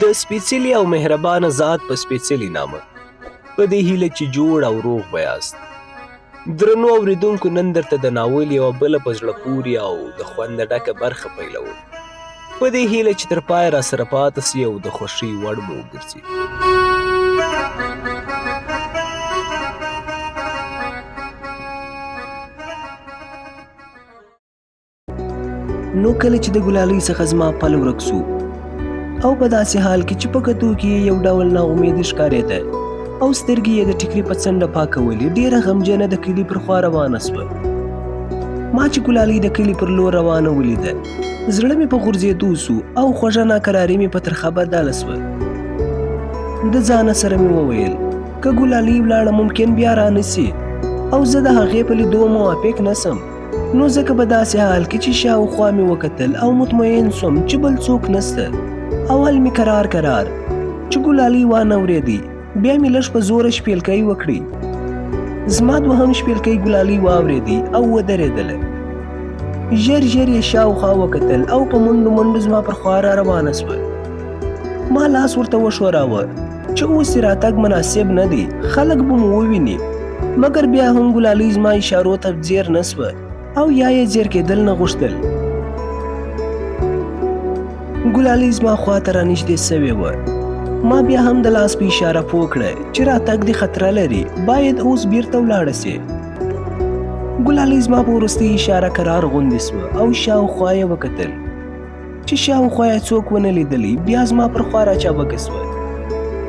د سپېڅلي او مهربانه ذات په سپېڅلي نامه په دې هیله چې جوړ او روغ به یاست. درنو اورېدونکو، نن درته د ناول یوه بله په زړه پورې او د خونده ډکه برخه پیلوو په دې هیله چې تر پایه راسره پاته سي او د خوښۍ وړ مو وګرځي. نو کله چې د ګلالۍ څخه زما پل ورک سو او په داسې حال کې چې په کتو کې یو ډول ناامیدي ښکارېده او سترګې یې د ټیکري په څنډه پاکولې، ډېره غمجنه د کلي پر خوا روانه سوه. ما چې ګلالۍ د کلي پر لور روانه ولیده، زړه مې په غورځېدو سو او خوږه ناکراري مې په ترخه بدله سوه. د ځانه سره مې وویل که ګلالۍ ولاړه ممکن بیا رانسي او زه د هغې په لیدو موافق نسم، نو ځکه به داسې حال کې چې شاوخوا مې وکتل او مطمئن سوم چې بل څوک نسته. اول مې کرار چې ګلالۍ وانه اورېدی، بیا مې لږ په زوره شپېلکۍ وکړې. زما دوهم شپېلکۍ ګلالۍ واورېدی او ودرېدله. ژر یې شاوخوا وکتل او په منډو منډو زما پر خوا را روانه سوه. ما لاس ورته وښوراوه چې اوس یې راتګ مناسب نه دی، خلک به مو وویني، مګر بیا هم ګلالۍ زما اشارو ته ځیر نه سوه او یا یې ځیر کېدل نه غوښتل. ګلالۍ زما خواته رانږدې سوې وه. ما بیا هم د لاس په اشاره پوه کړه چې راتګ دې خطره لري، باید اوس بیرته ولاړه سې. ګلالۍ زما په وروستۍ اشاره کرار غوندې سوه او شاوخوا یې وکتل. چې شاوخوا یې څوک ونه لیدلی، بیا زما پر خوا راچابکه سوه.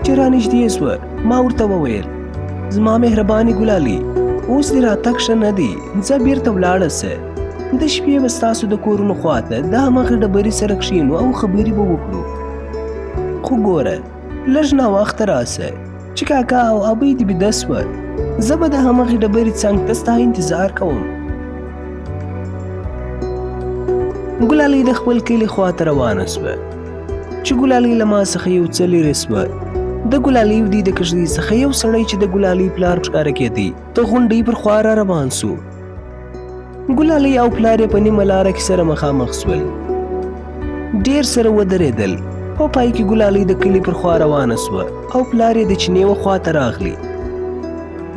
چې رانږدې سوه، ما ورته وویل زما مهربانې ګلالۍ، اوس دې راتګ ښه نه دی، ځه بیرته ولاړه سه. د شپې به ستاسو د کورونو خواته د همغې ډبرې سره کښېنو او خبرې به وکړو. خو ګوره لږ ناوخته راسه چې کاکا او ابۍ دې بیده سوه، زه به د همغې ډبرې څنګ ته ستا انتظار کوم. ګلالۍ د خپل کلي خواته روانه سوه. چې ګلالۍ له ما څخه یو څه لرې سوه، د ګلالۍ ودې د کښتۍ څخه یو سړی چې د ګلالۍ پلار ښکاره کېدی د غونډۍ پر خوا را روان سو. ګلالۍ او پلار یې په نیمه لاره کې سره مخامخ سول. ډېر سره ودرېدل. په پای کې ګلالۍ د کلي پر خوا روانه سوه او پلار یې د چینې و خواته راغلی.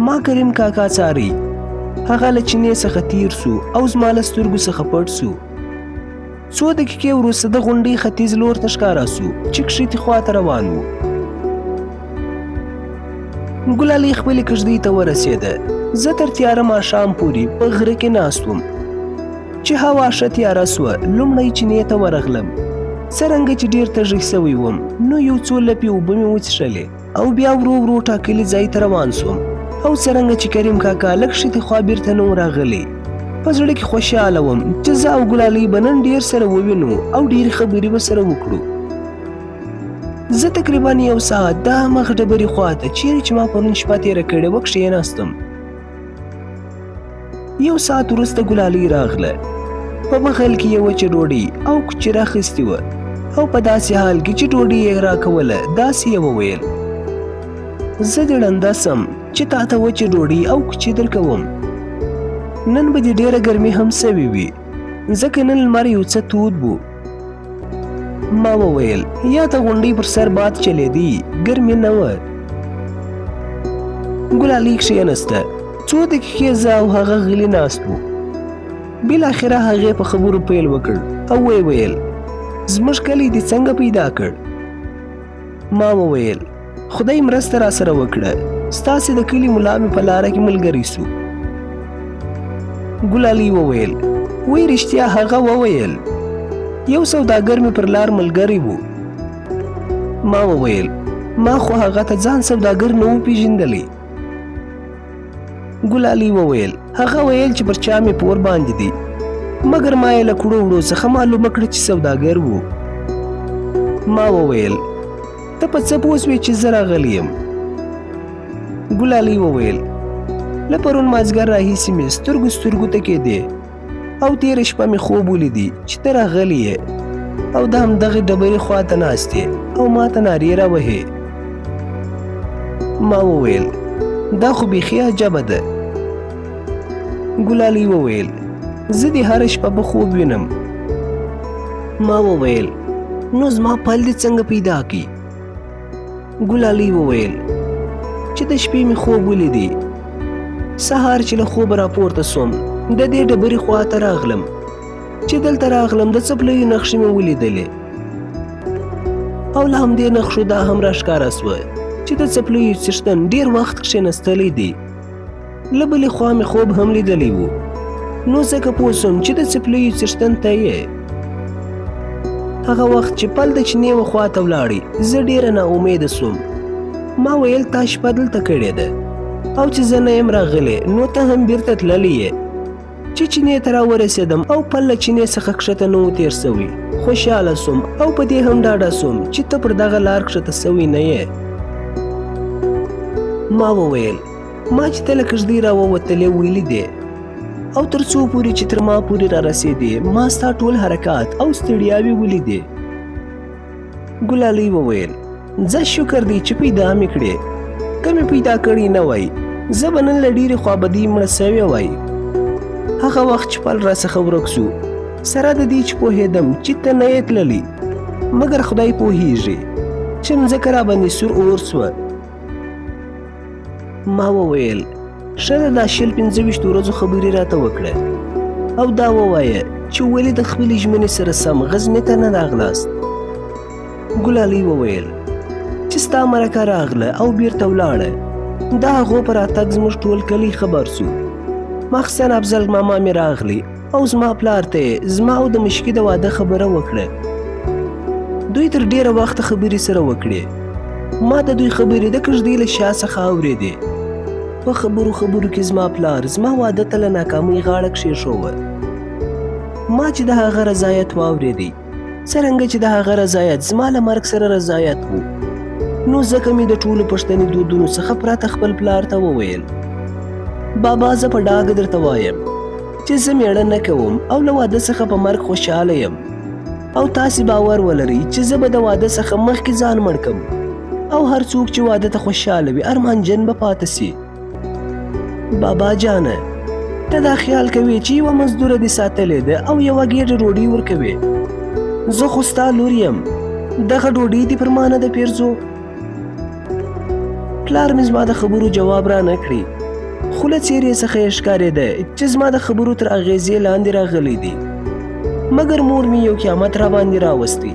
ما کریم کاکا څاری، هغه له چینې څخه تیر سو او زما له سترګو څخه پټ سو. څو دقیقې وروسته د غونډۍ ختیځ لور ته ښکاره سو چې کښتې خواته روان و. ګلالۍ خپلې کښتۍ ته ورسېده. زه تر تیاره ماښام پورې په غره کې ناست وم. چې هوا ښه تیاره سوه، لومړی چینې ته ورغلم. څرنګه چې ډېر تږی سوی وم، نو یو څو لپې اوبه مې وڅښلې او بیا ورو ټاکلي ځای ته روان سوم. او څرنګه چې کریم کاکا لږ کښتې خوا بیرته نه و راغلی، په زړه کې خوشحاله وم چې زه او ګلالۍ به نن ډېر سره ووینو او ډېرې خبرې به سره وکړو. زه تقریبا یو ساعت د همغه ډبرې خواته چیرې چې ما پرون شپه تېره کړې وه کښېناستم. یو ساعت وروسته ګلالۍ راغله. په بغل کې یې وچه ډوډۍ او کوچي راخیستې وه او په داسې حال کې چې ډوډۍ یې راکوله داسې یې وویل زه دې ړنده سم چې تا ته وچې ډوډۍ او کوچي درکوم. نن به دې ډېره ګرمي هم سوې وي، ځکه نن لمر یو څه تود و. ما وویل یا د غونډۍ پر سر باد چلېدی، ګرمي نه وه. ګلالۍ کښېنسته. څو دقیقې زه او هغه غلي ناست وو. بالاخره هغې په خبرو پیل وکړ او ویې ویل زموږ کلی دې څنګه پیدا کړ؟ ما وویل خدای مرسته را سره وکړه، ستاسې د کلي ملا مې په لاره کې ملګری سو. ګلالۍ وویل وی رښتیا هغه وویل یو سوداګر مې پر لار ملګری و. ما وویل ما خو هغه ته ځان سوداګر نه و پیژندلی. ګلالۍ وویل هغه ویل چې پر چا مې پور باندې دی، مګر ما یې له کړو وړو څخه معلومه کړه چې سوداګر و. ما وویل ته په څه پوه سوې چې زه راغلی یم؟ ګلالۍ وویل له پرون مازدیګر راهیسې مې سترګو ته کېدې او تېره شپه مې خوب ولیدي چې ته راغلی یې او د همدغې ډبرې خواته ناست یې او ما ته نارې راوهې. ما وویل دا خو بیخي عجبه ده. ګلالۍ وویل زه دې هره شپه په خوب وینم. ما وویل نو زما پل دې څنګه پیدا کړي؟ ګلالۍ وویل چې د شپې مې خوب ولیدی. سهار چې له خوبه راپورته سوم د دې ډبرې خواته راغلم. چې دلته راغلم د څپلیو نقشې مې ولیدلې او له همدې نقشو دا هم راښکاره سوه چې د څپلیو څښتن ډېر وخت کښېنستلی دی. له بلې خوا مې خوب هم لیدلی و، نو ځکه پوه سوم چې د څپلیو څښتن ته یې. هغه وخت چې پل د چینې و خواته ولاړې زه ډېره ناامیده سوم. ما ویل تا شپه دلته کړې ده او چې زه نه یم راغلی نو ته هم بیرته تللی یې. چې چینې ته راورسېدم او پل له چینې څخه کښته نه و تېر سوی. خوشحاله سوم او په دې هم ډاډه سوم چې ته پر دغه لار کښته سوی نه یې. ما وویل ما چې ته له کږدۍ راووتلې ویلي دی او تر څو پورې چې تر ما پورې را رسېدې ما ستا ټول حرکات او ستړیاوې ولیدې. ګلالۍ وویل ځه شکر دی چې پیدا مې کړې، که مې پیدا کړې نه وای زه به نن له ډېرې خوابدۍ مړه سوې وای. هغه وخت چې پل راڅخه ورک سو سره د دې چې پوهېدم چې ته نه یې تللي، مګر خدای پوهېږي چې مځکه راباندې سور اور سوه. ما وویل ښه ده دا 25 ورځو خبرې راته وکړه او دا ووایه چې ولې د خپلې ژمنې سره سم غزني ته نه راغلاست. ګلالۍ وویل چې ستا مرکه راغله او بیرته ولاړه. د هغو په راتګ زموږ ټول کلی خبر سو. مخصن افضل ماما مې راغلی او زما پلار ته یې زما او د مشکي د واده خبره وکړه. دوی تر ډېره وخته خبرې سره وکړې. ما د دوی خبرې د کږدۍ له شا څخه اورېدې. په خبرو کې زما پلار زما واده ته له ناکامۍ غاړه کښېښوه. ما چې د هغه رضایت واورېدی څرنګه چې د هغه رضایت زما له مرګ سره رضایت و، نو ځکه مې د ټولو پښتني دودونو څخه پرته خپل پلار ته وویل بابا زه په ډاګه درته وایم چې زه مېړه نه کوم او له واده څخه په مرګ خوشحاله یم او تاسې باور ولرئ چې زه به د واده څخه مخکې ځان مړ کړم او هر څوک چې واده ته خوشحاله وي ارمانجن به پاتې سي. بابا جانه ته دا خیال کوې چې یوه مزدوره دې ساتلې ده او یوه ګېډه ډوډۍ ورکوې. زه خو ستا لور یم، دغه ډوډۍ دې پر ما نه ده پیرزو. پلار مې زما د خبرو جواب را نه کړي، خو له څېرې څخه یې ښکارېده چې زما د خبرو تر اغېزې لاندې راغلی دی. مګر مور مې یو قیامت را باندې راوستی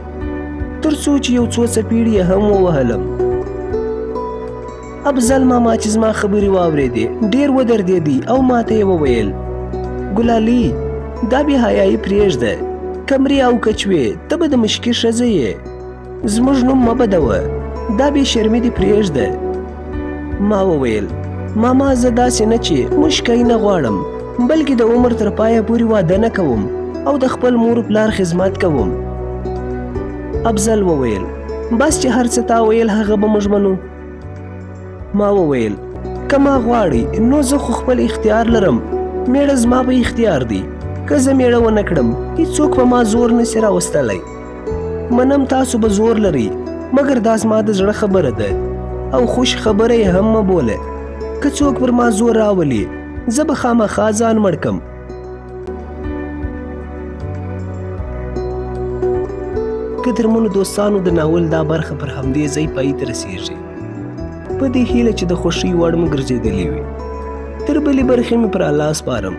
تر څو چې یو څو څپېړې یې هم ووهلم. افضل ماما چې زما خبرې واورېدې ډېر ودردېدی او ما ته یې وویل ګلالۍ دا بې حیایي پرېږده، کمرې او کچوې ته به د مشکي ښځه یې، زموږ نوم مه بدوه، دا بې شرمي دې پرېږده. ما وویل ماما زه داسې نه چې مشکۍ نه غواړم بلکې د عمر تر پایه پورې واده نه کوم او د خپل مور پلار خدمت کوم. افضل وویل بس چې هر څه تا ویل هغه به موږ منو. ما وویل که ما غواړئ نو زه خو خپل اختیار لرم، میړه زما په اختیار دی. که زه میړه ونه کړم هیڅوک په ما زور نسي راوستلی. منم تاسو به زور لرئ مګر دا زما د زړه خبره ده او خوش خبره یې هم مه بوله. که څوک پر ما زور راولي زه به خامخا ځان مړ کړم. قدرمنو دوستانو د ناول دا برخه پر همدې ځای پای ته رسیږي. په دې هیله چې د خوښۍ وړ مو ګرځېدلې وي. تر بلې برخې مې پر الله سپارم.